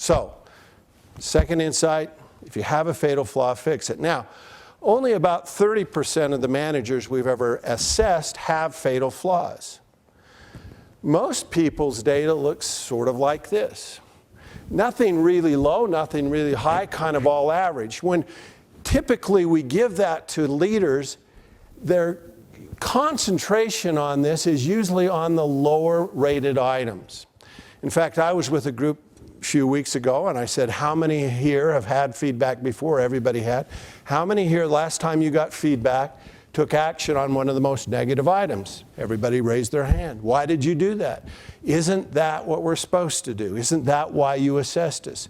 So, second insight, if you have a fatal flaw, fix it. Now, only about 30% of the managers we've ever assessed have fatal flaws. Most people's data looks sort of like this. Nothing really low, nothing really high, kind of all average. When typically we give that to leaders, their concentration on this is usually on the lower rated items. In fact, I was with a group a few weeks ago and I said, how many here have had feedback before? Everybody had. How many here last time you got feedback took action on one of the most negative items? Everybody raised their hand. Why did you do that? Isn't that what we're supposed to do? Isn't that why you assessed us?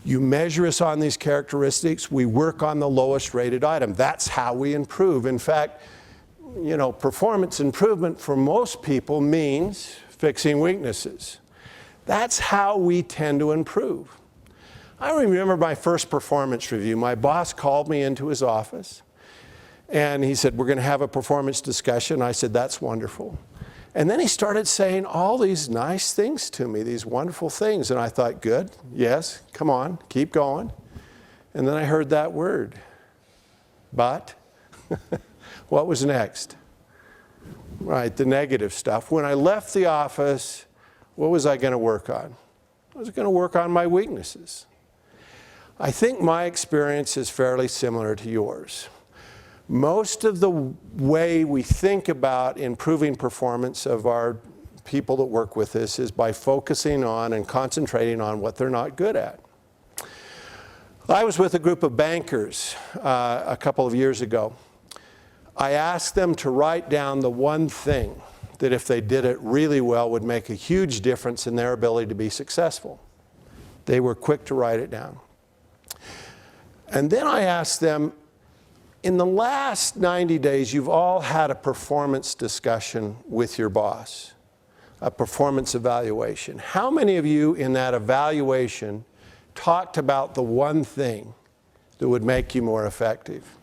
You measure us on these characteristics, we work on the lowest rated item. That's how we improve. In fact, you know, performance improvement for most people means fixing weaknesses. That's how we tend to improve. I remember my first performance review. My boss called me into his office and he said, we're going to have a performance discussion. I said, that's wonderful. And then he started saying all these nice things to me, these wonderful things. And I thought, good, yes, come on, keep going. And then I heard that word, but. What was next? Right, the negative stuff. When I left the office, what was I going to work on? I was going to work on my weaknesses. I think my experience is fairly similar to yours. Most of the way we think about improving performance of our people that work with us is by focusing on and concentrating on what they're not good at. I was with a group of bankers a couple of years ago. I asked them to write down the one thing that if they did it really well would make a huge difference in their ability to be successful. They were quick to write it down. And then I asked them, in the last 90 days, you've all had a performance discussion with your boss, a performance evaluation. How many of you in that evaluation talked about the one thing that would make you more effective?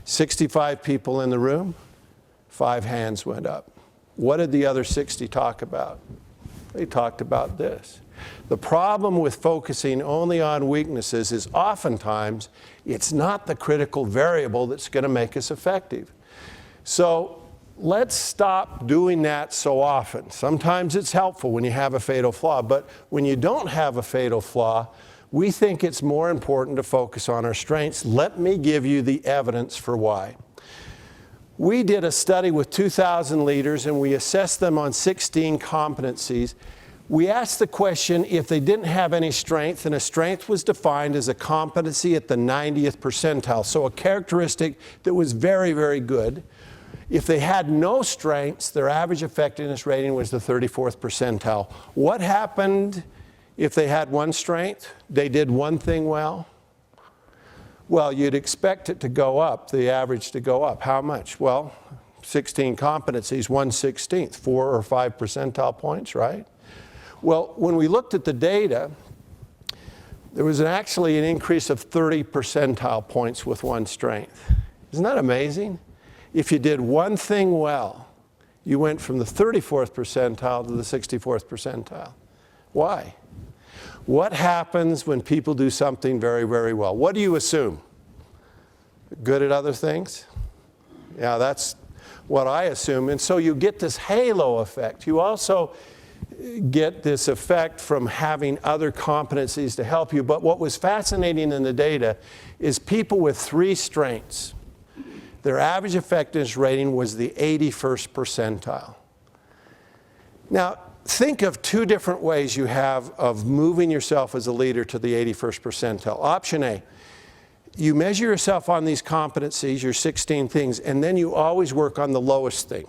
65 people in the room, 5 hands went up. What did the other 60 talk about? They talked about this. The problem with focusing only on weaknesses is oftentimes it's not the critical variable that's going to make us effective. So let's stop doing that so often. Sometimes it's helpful when you have a fatal flaw, but when you don't have a fatal flaw, we think it's more important to focus on our strengths. Let me give you the evidence for why. We did a study with 2,000 leaders and we assessed them on 16 competencies. We asked the question if they didn't have any strength, and a strength was defined as a competency at the 90th percentile, so a characteristic that was very, very good. If they had no strengths, their average effectiveness rating was the 34th percentile. What happened if they had one strength? They did one thing well? Well, you'd expect it to go up, the average to go up. How much? Well, 16 competencies, 1/16, 4 or 5 percentile points, right? Well, when we looked at the data, there was actually an increase of 30 percentile points with one strength. Isn't that amazing? If you did one thing well, you went from the 34th percentile to the 64th percentile. Why? What happens when people do something very, very well? What do you assume? Good at other things? Yeah, that's what I assume. And so you get this halo effect. You also get this effect from having other competencies to help you. But what was fascinating in the data is people with 3 strengths, their average effectiveness rating was the 81st percentile. Now, think of 2 different ways you have of moving yourself as a leader to the 81st percentile. Option A, you measure yourself on these competencies, your 16 things, and then you always work on the lowest thing,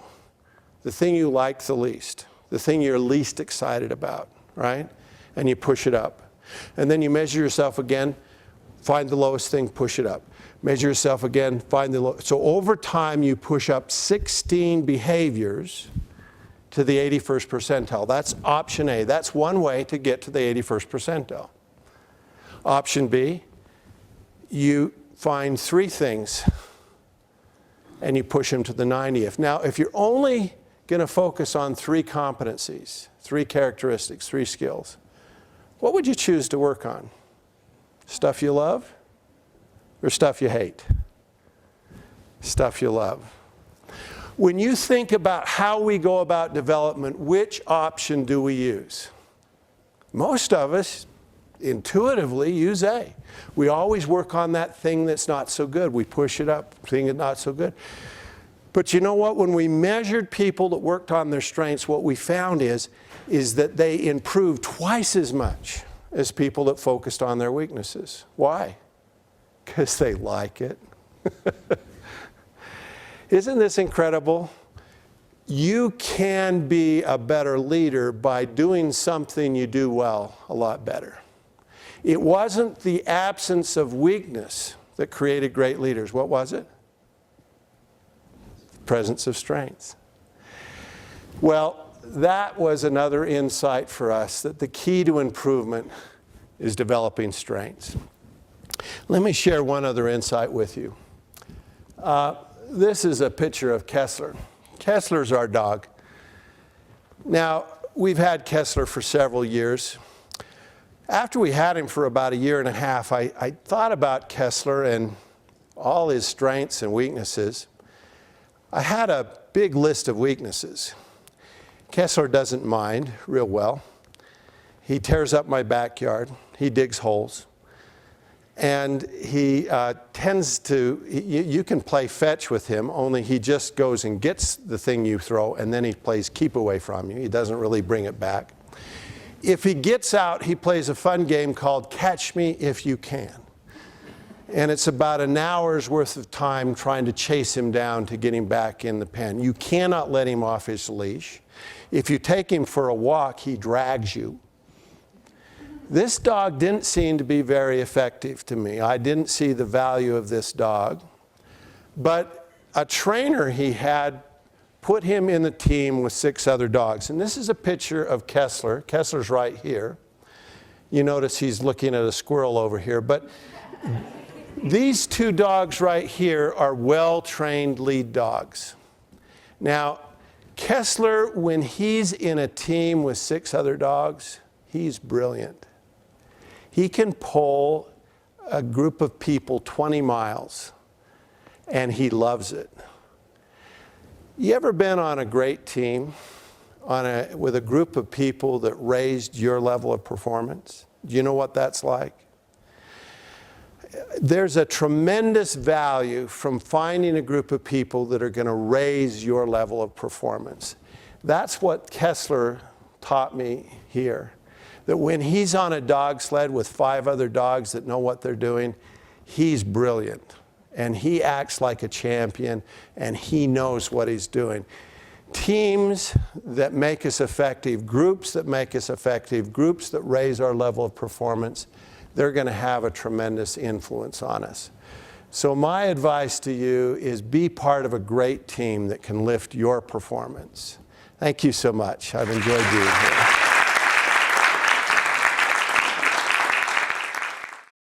the thing you like the least, the thing you're least excited about, right? And you push it up. And then you measure yourself again, find the lowest thing, push it up. Measure yourself again, find the lowest. So over time, you push up 16 behaviors to the 81st percentile. That's option A. That's one way to get to the 81st percentile. Option B, you find 3 things and you push them to the 90th. Now, if you're only going to focus on 3 competencies, 3 characteristics, 3 skills, what would you choose to work on? Stuff you love or stuff you hate? Stuff you love. When you think about how we go about development, which option do we use? Most of us intuitively use A. We always work on that thing that's not so good. We push it up, thing that's not so good. But you know what? When we measured people that worked on their strengths, what we found is that they improved twice as much as people that focused on their weaknesses. Why? Because they like it. Isn't this incredible? You can be a better leader by doing something you do well a lot better. It wasn't the absence of weakness that created great leaders. What was it? The presence of strength. Well, that was another insight for us, that the key to improvement is developing strengths. Let me share one other insight with you. This is a picture of Kessler. Kessler's our dog. Now, we've had Kessler for several years. After we had him for about a year and a half, I thought about Kessler and all his strengths and weaknesses. I had a big list of weaknesses. Kessler doesn't mind real well. He tears up my backyard. He digs holes. And he tends to, you can play fetch with him, only he just goes and gets the thing you throw, and then he plays keep away from you. He doesn't really bring it back. If he gets out, he plays a fun game called Catch Me If You Can. And it's about an hour's worth of time trying to chase him down to get him back in the pen. You cannot let him off his leash. If you take him for a walk, he drags you. This dog didn't seem to be very effective to me. I didn't see the value of this dog. But a trainer he had put him in the team with 6 other dogs. And this is a picture of Kessler. Kessler's right here. You notice he's looking at a squirrel over here. But these 2 dogs right here are well-trained lead dogs. Now, Kessler, when he's in a team with 6 other dogs, he's brilliant. He can pull a group of people 20 miles, and he loves it. You ever been on a great team with a group of people that raised your level of performance? Do you know what that's like? There's a tremendous value from finding a group of people that are going to raise your level of performance. That's what Kessler taught me here. That when he's on a dog sled with 5 other dogs that know what they're doing, he's brilliant. And he acts like a champion, and he knows what he's doing. Teams that make us effective, groups that make us effective, groups that raise our level of performance, they're going to have a tremendous influence on us. So my advice to you is be part of a great team that can lift your performance. Thank you so much. I've enjoyed being here.